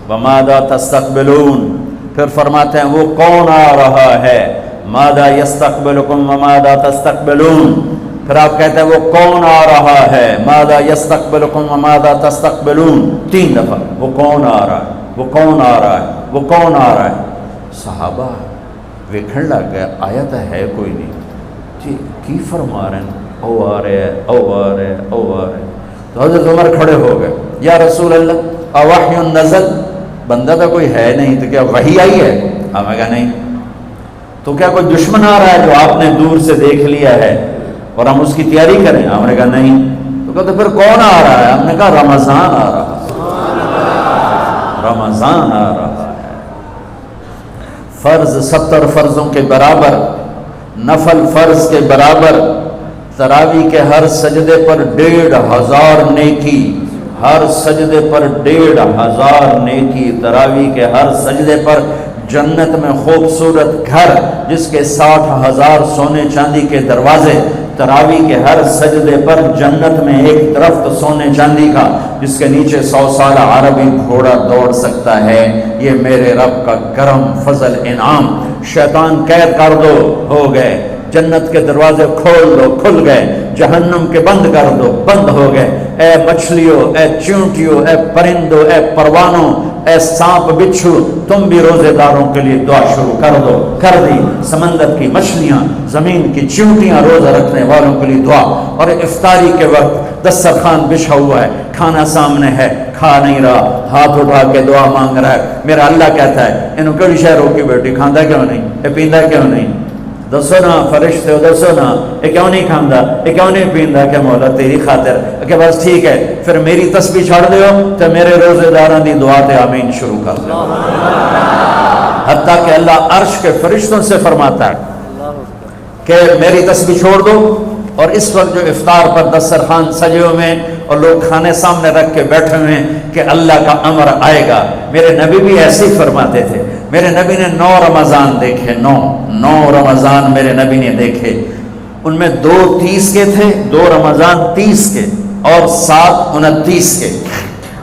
Speaker 1: وماذا تستقبلون، پھر فرماتے ہیں وہ کون آ رہا ہے، ماذا یستقبلکم وماذا تستقبلون، پھر آپ کہتے ہیں وہ کون آ رہا ہے، ماذا یستقبلکم وماذا تستقبلون، 3 دفعہ وہ کون آ رہا ہے، وہ کون آ رہا ہے، وہ کون آ رہا ہے۔ صحابہ ویکھن لگ گئے آیا تو ہے کوئی نہیں جی، کی فرما رہے ہیں، او آ رہے ہیں، او آ رہے ہیں، او آ رہے ہیں۔ تو حضرت عمر کھڑے ہو گئے، یا رسول اللہ اوحی نزل، بندہ تو کوئی ہے نہیں، تو کیا وحی آئی ہے؟ ہمیں کہا نہیں۔ تو کیا کوئی دشمن آ رہا ہے جو آپ نے دور سے دیکھ لیا ہے اور ہم اس کی تیاری کریں؟ ہم نے کہا نہیں۔ تو کہا تو پھر کون آ رہا ہے؟ ہم نے کہا رمضان آ رہا ہے، رمضان آ رہا ہے۔ فرض 70 فرضوں کے برابر، نفل فرض کے برابر، تراویح کے ہر سجدے پر 1500 نیکی، ہر سجدے پر 1500 نیکی، تراویح کے ہر سجدے پر جنت میں خوبصورت گھر جس کے 60,000 سونے چاندی کے دروازے، تراویح کے ہر سجدے پر جنت میں ایک درخت سونے چاندی کا جس کے نیچے 100 سال عربی گھوڑا دوڑ سکتا ہے۔ یہ میرے رب کا کرم فضل انعام۔ شیطان قید کر دو، ہو گئے، جنت کے دروازے کھول دو، کھل گئے، جہنم کے بند کر دو، بند ہو گئے۔ اے مچھلیوں، اے چونٹیوں، اے پرندوں، اے پروانوں، اے سانپ بچھو، تم بھی روزے داروں کے لیے دعا شروع کر دو، کر دی۔ سمندر کی مچھلیاں، زمین کی چونٹیاں، روزہ رکھنے والوں کے لیے دعا۔ اور افطاری کے وقت دسترخوان بچھا ہوا ہے، کھانا سامنے ہے، کھا نہیں رہا، ہاتھ اٹھا کے دعا مانگ رہا ہے۔ میرا اللہ کہتا ہے انہوں کڑی شہ روکی بیٹی، کھاندہ کیوں نہیں، اے پیندہ کیوں نہیں؟ دسو نا فرشتے ہو، دسو نا یہ کیوں نہیں کھاندہ، یہ کیوں نہیں پیندا؟ کہ مولا تیری خاطر، کہ بس ٹھیک ہے پھر میری تسبیح چھڑ دیو تو میرے روزے داران دی دعا تے آمین شروع کر دو۔ حتیٰ کہ اللہ عرش کے فرشتوں سے فرماتا ہے کہ میری تسبیح چھوڑ دو۔ اور اس وقت جو افطار پر دسترخوان سجے ہوئے ہیں اور لوگ کھانے سامنے رکھ کے بیٹھے ہوئے ہیں کہ اللہ کا امر آئے گا، میرے نبی بھی ایسے ہی فرماتے تھے۔ میرے نبی نے 9 رمضان دیکھے، 9 رمضان میرے نبی نے دیکھے۔ ان میں 2 30 کے تھے، 2 رمضان 30 کے اور 7 29 کے۔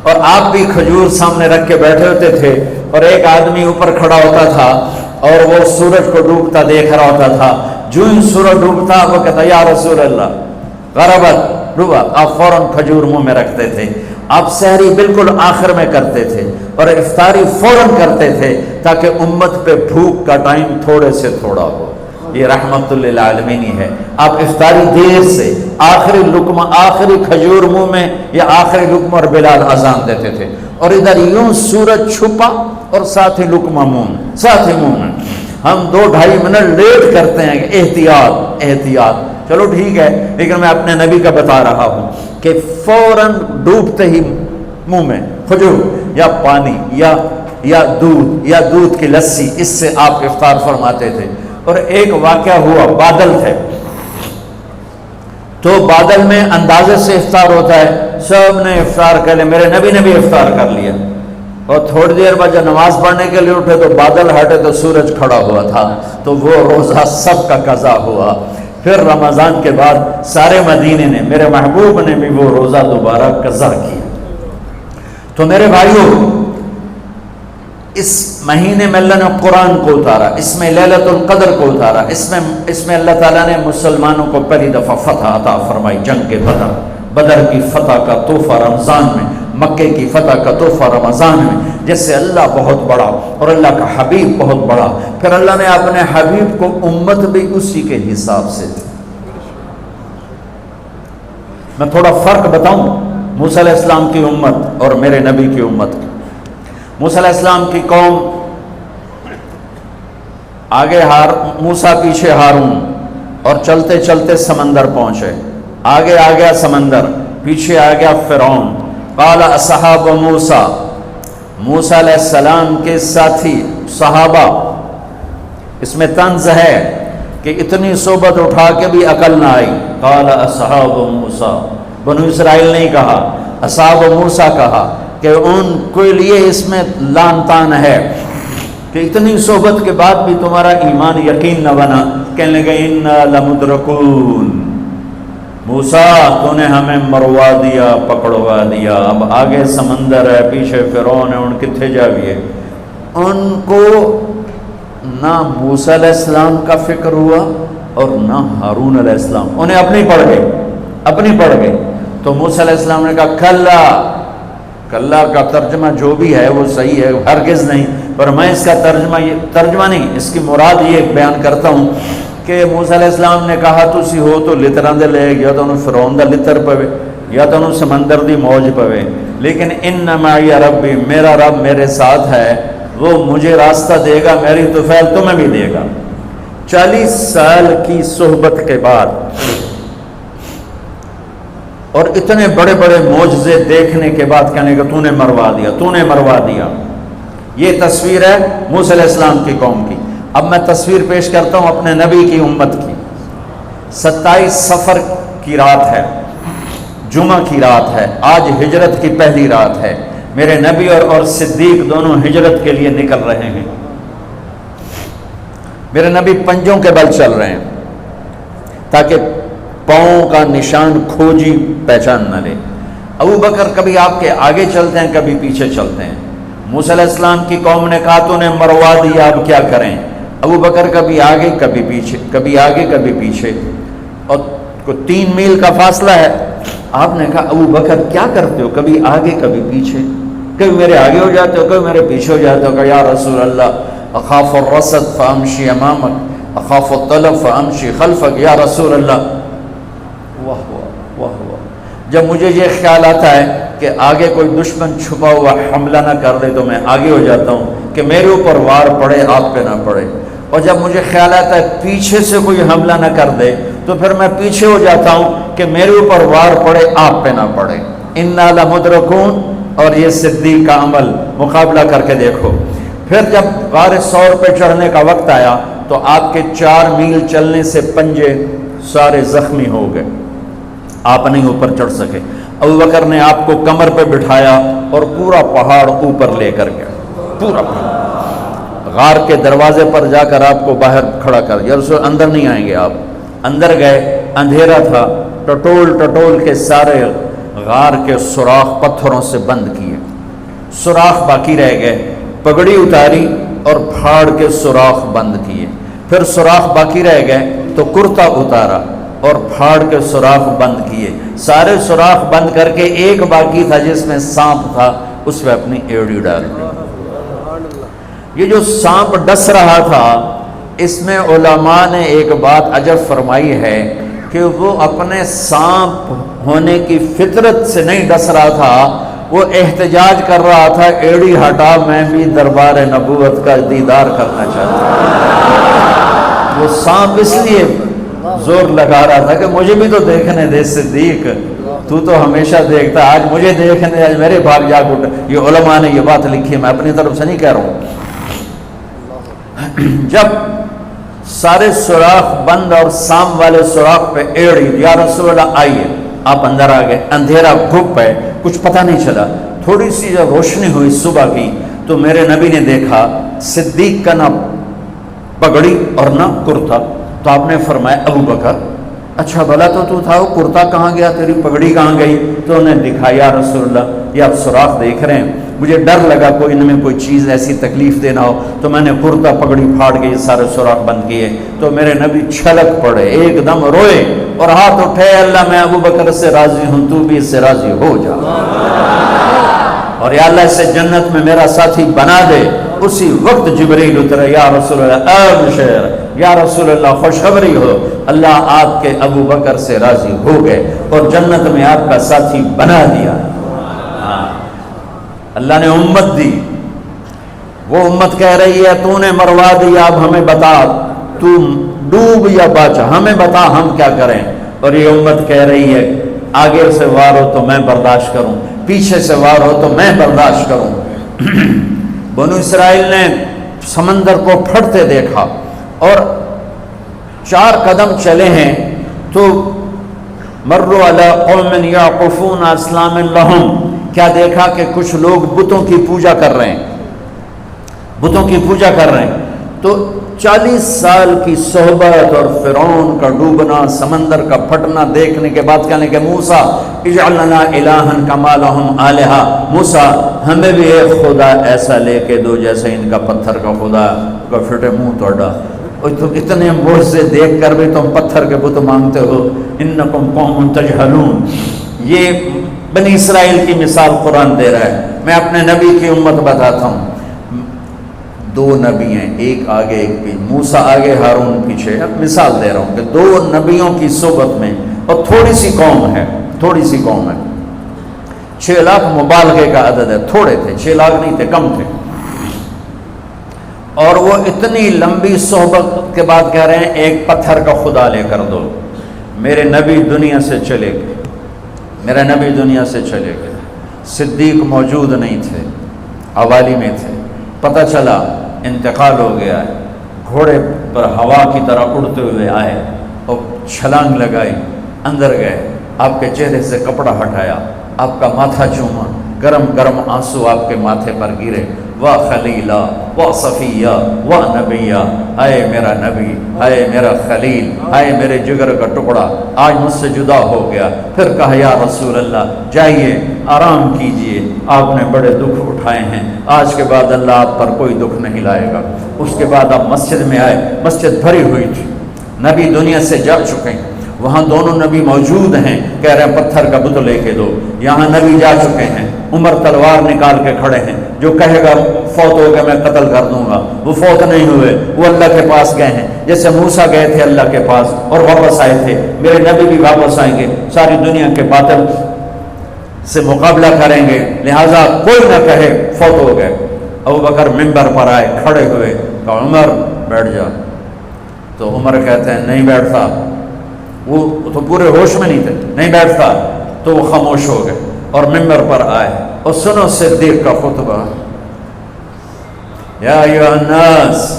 Speaker 1: اور آپ بھی کھجور سامنے رکھ کے بیٹھے ہوتے تھے اور ایک آدمی اوپر کھڑا ہوتا تھا اور وہ سورج کو ڈوبتا دیکھ رہا ہوتا تھا۔ جو ہی سورج ڈوبتا وہ کہتا یا رسول اللہ غربت ڈوبا، آپ فوراً کھجور منہ میں رکھتے تھے۔ آپ سحری بالکل آخر میں کرتے تھے اور افطاری فوراً کرتے تھے تاکہ امت پہ بھوک کا ٹائم تھوڑے سے تھوڑا ہو۔ یہ رحمت للعالمین ہے۔ آپ افطاری دیر سے، آخری لقمہ، آخری کھجور منہ میں یا آخری لقمہ، اور بلال اذان دیتے تھے اور ادھر یوں سورج چھپا اور ساتھ ہی لقمہ منہ، ساتھ ہی منہ میں۔ ہم 2-2.5 منٹ لیٹ کرتے ہیں کہ احتیاط احتیاط، چلو ٹھیک ہے، لیکن میں اپنے نبی کا بتا رہا ہوں کہ فوراً ڈوبتے ہی منہ میں کھجور یا پانی یا دودھ کی لسی، اس سے آپ افطار فرماتے تھے۔ اور ایک واقعہ ہوا، بادل تھے تو بادل میں اندازے سے افطار ہوتا ہے، سب نے افطار کر لیا، میرے نبی نے بھی افطار کر لیا۔ اور تھوڑی دیر بعد جب نماز پڑھنے کے لیے اٹھے تو بادل ہٹے تو سورج کھڑا ہوا تھا، تو وہ روزہ سب کا قضا ہوا۔ پھر رمضان کے بعد سارے مدینے نے، میرے محبوب نے بھی وہ روزہ دوبارہ قضا کیا۔ تو میرے بھائیوں، اس مہینے میں اللہ نے قرآن کو اتارا، اس میں لیلۃ القدر کو اتارا، اس میں اللہ تعالیٰ نے مسلمانوں کو پہلی دفعہ فتح عطا فرمائی، جنگ کے بدر کی فتح کا تحفہ رمضان میں، مکے کی فتح کا تحفہ رمضان میں، جس سے اللہ بہت بڑا اور اللہ کا حبیب بہت بڑا۔ پھر اللہ نے اپنے حبیب کو امت بھی اسی کے حساب سے دی۔ میں تھوڑا فرق بتاؤں موسیٰ علیہ السلام کی امت اور میرے نبی کی امت کی۔ موسیٰ علیہ السلام کی قوم آگے موسیٰ پیچھے ہارون، اور چلتے چلتے سمندر پہنچے، آگے آ گیا سمندر، پیچھے آ گیا فرعون۔ قال اصحاب موسیٰ، موسیٰ علیہ السلام کے ساتھی صحابہ، اس میں طنز ہے کہ اتنی صحبت اٹھا کے بھی عقل نہ آئی۔ قال اصحاب موسیٰ، بنو اسرائیل نہیں کہا، اصحاب موسیٰ کہا، کہ ان کے لیے اس میں لان تان ہے کہ اتنی صحبت کے بعد بھی تمہارا ایمان یقین نہ بنا۔ کہنے لگے انا لمدرکون، موسیٰ تو نے ہمیں مروا دیا، پکڑوا دیا، اب آگے سمندر ہے، پیچھے فرعون ہے، ان کتنے جاویے۔ ان کو نہ موسیٰ علیہ السلام کا فکر ہوا اور نہ ہارون علیہ السلام، انہیں اپنی پڑھ گئے۔ تو موسیٰ علیہ السلام نے کہا کلا کا ترجمہ جو بھی ہے وہ صحیح ہے، ہرگز نہیں، پر میں اس کا ترجمہ نہیں، اس کی مراد یہ بیان کرتا ہوں کہ موسیٰ علیہ السلام نے کہا تسی ہو تو لتراں دے لے یا تو فرعون دا لتر پوے یا تو سمندر دی موج پوے، لیکن ان معی ربی، میرا رب میرے ساتھ ہے، وہ مجھے راستہ دے گا، میری طفیل تمہیں بھی دے گا۔ 40 سال کی صحبت کے بعد اور اتنے بڑے بڑے معجزے دیکھنے کے بعد کہنے کہ تو نے مروا دیا۔ یہ تصویر ہے موسیٰ علیہ السلام کی قوم کی۔ اب میں تصویر پیش کرتا ہوں اپنے نبی کی امت کی۔ 27 صفر کی رات ہے، جمعہ کی رات ہے، آج ہجرت کی پہلی رات ہے، میرے نبی اور صدیق دونوں ہجرت کے لیے نکل رہے ہیں۔ میرے نبی پنجوں کے بل چل رہے ہیں تاکہ پاؤں کا نشان کھوجی پہچان نہ لے۔ ابو بکر کبھی آپ کے آگے چلتے ہیں، کبھی پیچھے چلتے ہیں۔ موسیٰ علیہ السلام کی قوم نے کہا تو نے مروا دیا، اب کیا کریں؟ ابو بکر کبھی آگے کبھی پیچھے، کبھی آگے کبھی پیچھے، اور 3 میل کا فاصلہ ہے۔ آپ نے کہا ابو بکر کیا کرتے ہو، کبھی آگے کبھی پیچھے، کبھی میرے آگے ہو جاتے ہو، کبھی میرے پیچھے ہو جاتے ہو۔ کہ یا رسول اللہ اخاف الرصد فامشی امامک اخاف الطلب فامشی خلفک، یا رسول اللہ۔ واہ واہ واہ واہ، جب مجھے یہ خیال آتا ہے کہ آگے کوئی دشمن چھپا ہوا حملہ نہ کر دے تو میں آگے ہو جاتا ہوں کہ میرے اوپر وار پڑے، آپ پہ نہ پڑے، اور جب مجھے خیال آتا ہے پیچھے سے کوئی حملہ نہ کر دے تو پھر میں پیچھے ہو جاتا ہوں کہ میرے اوپر وار پڑے، آپ پہ نہ پڑے۔ انا لمدرکون، اور یہ صدیق کا عمل مقابلہ کر کے دیکھو۔ پھر جب غار ثور پہ چڑھنے کا وقت آیا تو آپ کے 4 میل چلنے سے پنجے سارے زخمی ہو گئے، آپ نہیں اوپر چڑھ سکے۔ ابو بکر نے آپ کو کمر پہ بٹھایا اور پورا پہاڑ اوپر لے کر گیا، پورا پہاڑ۔ غار کے دروازے پر جا کر آپ کو باہر کھڑا کر دیا، رسول اندر نہیں آئیں گے آپ۔ اندر گئے، اندھیرا تھا، ٹٹول کے سارے غار کے سوراخ پتھروں سے بند کیے، سوراخ باقی رہ گئے، پگڑی اتاری اور پھاڑ کے سوراخ بند کیے، پھر سوراخ باقی رہ گئے تو کرتا اتارا اور پھاڑ کے سوراخ بند کیے، سارے سوراخ بند کر کے ایک باقی تھا جس میں سانپ تھا، اس میں اپنی ایڑی ڈال دی۔ یہ جو سانپ ڈس رہا تھا، اس میں علماء نے ایک بات عجب فرمائی ہے کہ وہ اپنے سانپ ہونے کی فطرت سے نہیں ڈس رہا تھا، وہ احتجاج کر رہا تھا ایڑی ہٹا، میں بھی دربار نبوت کا دیدار کرنا چاہتا ہوں۔ وہ سانپ اس لیے زور لگا رہا تھا کہ مجھے بھی تو دیکھنے دے صدیق، تو ہمیشہ دیکھتا، آج مجھے دیکھنے، آج میرے بھاگ جاگ اٹھ۔ یہ علماء نے یہ بات لکھی، میں اپنی طرف سے نہیں کہہ رہا ہوں۔ جب سارے سوراخ بند اور سام والے سوراخ پہ ایڑی، یا رسول اللہ آئیے، آپ اندر آ گئے، اندھیرا گھپ ہے، کچھ پتہ نہیں چلا۔ تھوڑی سی جب روشنی ہوئی صبح کی تو میرے نبی نے دیکھا صدیق کا نہ پگڑی اور نہ کرتا، تو آپ نے فرمایا ابو بکر اچھا بھلا تو تھا، وہ کرتا کہاں گیا، تیری پگڑی کہاں گئی؟ تو انہیں دکھایا یا رسول اللہ یہ آپ سوراخ دیکھ رہے ہیں، مجھے ڈر لگا کوئی ان میں کوئی چیز ایسی تکلیف دینا ہو، تو میں نے کرتا پگڑی پھاڑ کے یہ سارے سوراخ بند کیے۔ تو میرے نبی چھلک پڑے، ایک دم روئے اور ہاتھ اٹھے، اللہ میں ابو بکر سے راضی ہوں، تو بھی اس سے راضی ہو جا، اور یا اللہ اسے جنت میں میرا ساتھی بنا دے۔ اسی وقت جبریل اترے، یا رسول اللہ ابشر، یا رسول اللہ خوشخبری ہو، اللہ آپ کے ابو بکر سے راضی ہو گئے اور جنت میں آپ کا ساتھی بنا دیا۔ اللہ نے امت دی، وہ امت کہہ رہی ہے تو نے مروا دیا، اب ہمیں بتا تو ڈوب یا بچا، ہمیں بتا ہم کیا کریں۔ اور یہ امت کہہ رہی ہے آگے سے وار ہو تو میں برداشت کروں، پیچھے سے وار ہو تو میں برداشت کروں۔ بنو اسرائیل نے سمندر کو پھٹتے دیکھا اور 4 قدم چلے ہیں تو مروا علی قوم یعقفون اصنام لہم، کیا دیکھا کہ کچھ لوگ بتوں کی پوجا کر رہے ہیں، بتوں کی پوجا کر رہے ہیں۔ تو 40 سال کی صحبت اور فرعون کا ڈوبنا، سمندر کا پھٹنا دیکھنے کے بعد کہنے کہ موسیٰ اجعل لنا الہا کما لہم آلہہ، موسیٰ ہمیں بھی ایک خدا ایسا لے کے دو جیسے ان کا پتھر کا خدا کا پھٹے منہ توڑا، تم اتنے معجزے دیکھ کر بھی تم پتھر کے بت مانگتے ہو، انکم قوم تجہلون۔ یہ بنی اسرائیل کی مثال قرآن دے رہا ہے۔ میں اپنے نبی کی امت بتاتا ہوں، 2 نبی ہیں، ایک آگے ایک پیچھے، موسیٰ آگے ہارون پیچھے۔ اب مثال دے رہا ہوں کہ 2 نبیوں کی صحبت میں، اور تھوڑی سی قوم ہے، 6 لاکھ مبالغے کا عدد ہے، تھوڑے تھے، 6 لاکھ نہیں تھے، کم تھے، اور وہ اتنی لمبی صحبت کے بعد کہہ رہے ہیں ایک پتھر کا خدا لے کر دو۔ میرے نبی دنیا سے چلے گئے، صدیق موجود نہیں تھے، حوالی میں تھے، پتہ چلا انتقال ہو گیا ہے، گھوڑے پر ہوا کی طرح اڑتے ہوئے آئے اور چھلانگ لگائی، اندر گئے، آپ کے چہرے سے کپڑا ہٹایا، آپ کا ماتھا چوما، گرم گرم آنسو آپ کے ماتھے پر گرے، واہ خلیلہ واہ صفیہ واہ نبیہ، اے میرا نبی، اے میرا خلیل، اے میرے جگر کا ٹکڑا، آج مجھ سے جدا ہو گیا۔ پھر کہا یا رسول اللہ جائیے آرام کیجئے، آپ نے بڑے دکھ اٹھائے ہیں، آج کے بعد اللہ آپ پر کوئی دکھ نہیں لائے گا۔ اس کے بعد آپ مسجد میں آئے، مسجد بھری ہوئی تھی، نبی دنیا سے جا چکے ہیں، وہاں دونوں نبی موجود ہیں، کہہ رہے ہیں پتھر کا بت لے کے دو، یہاں نبی جا چکے ہیں، عمر تلوار نکال کے کھڑے ہیں، جو کہے گا فوت ہو گیا میں قتل کر دوں گا، وہ فوت نہیں ہوئے، وہ اللہ کے پاس گئے ہیں، جیسے موسیٰ گئے تھے اللہ کے پاس اور واپس آئے تھے، میرے نبی بھی واپس آئیں گے، ساری دنیا کے باطل سے مقابلہ کریں گے، لہٰذا کوئی نہ کہے فوت ہو گئے۔ ابوبکر منبر پر آئے، کھڑے ہوئے، کہا عمر بیٹھ جا، تو عمر کہتے ہیں نہیں بیٹھتا، وہ تو پورے ہوش میں نہیں تھے، نہیں بیٹھتا، تو وہ خاموش ہو گئے اور منبر پر آئے، اور سنو صدیق کا خطبہ، یا ایھا الناس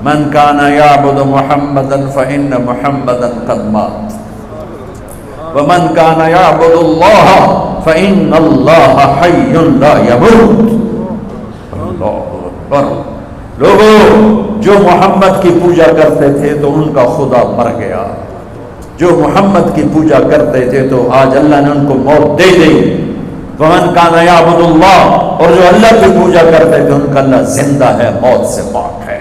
Speaker 1: من کان یعبد محمدا فإن محمدا قد مات ومن کان یعبد اللہ فإن اللہ حی لا یموت۔ اللہ اکبر۔ لوگوں جو محمد کی پوجا کرتے تھے تو ان کا خدا مر گیا، جو محمد کی پوجا کرتے تھے تو آج اللہ نے ان کو موت دے دی۔ ومن کان یعبد اللہ، اور جو اللہ کی پوجا کرتے تھے ان کا اللہ زندہ ہے، موت سے پاک ہے۔